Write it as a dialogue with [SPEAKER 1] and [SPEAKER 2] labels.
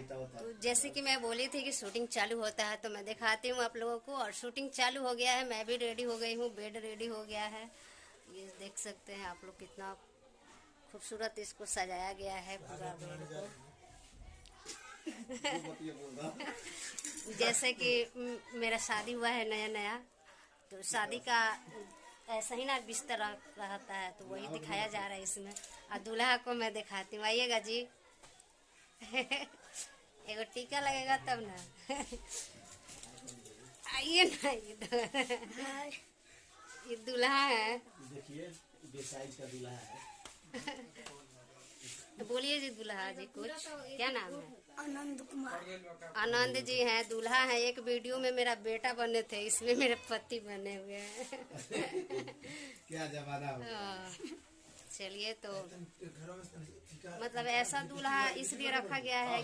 [SPEAKER 1] तो जैसे कि मैं बोली थी कि शूटिंग चालू होता है तो मैं दिखाती हूँ आप लोगों को। और शूटिंग चालू हो गया है, मैं भी रेडी हो गई हूँ, बेड रेडी हो गया है। ये देख सकते हैं आप लोग कितना खूबसूरत इसको सजाया गया है पूरा बेड को। जैसे कि मेरा शादी हुआ है नया नया, तो शादी का ऐसा ही ना बिस्तर रहता है, तो वही दिखाया जा रहा है इसमें। और दूल्हा को मैं दिखाती हूँ, आइएगा जी। एगो टीका लगेगा तब ना। आइए ना इधर। ये दूल्हा है,
[SPEAKER 2] देखिए बेसाइज का दूल्हा है।
[SPEAKER 1] बोलिए जी दूल्हा जी कुछ, क्या नाम है?
[SPEAKER 3] आनंद कुमार।
[SPEAKER 1] आनंद जी हैं, दूल्हा है। एक वीडियो में मेरा बेटा बने थे, इसमें मेरे पति बने हुए हैं।
[SPEAKER 2] क्या जमाना हो गया।
[SPEAKER 1] हाँ, चलिए तो मतलब ऐसा दूल्हा इसलिए रखा गया है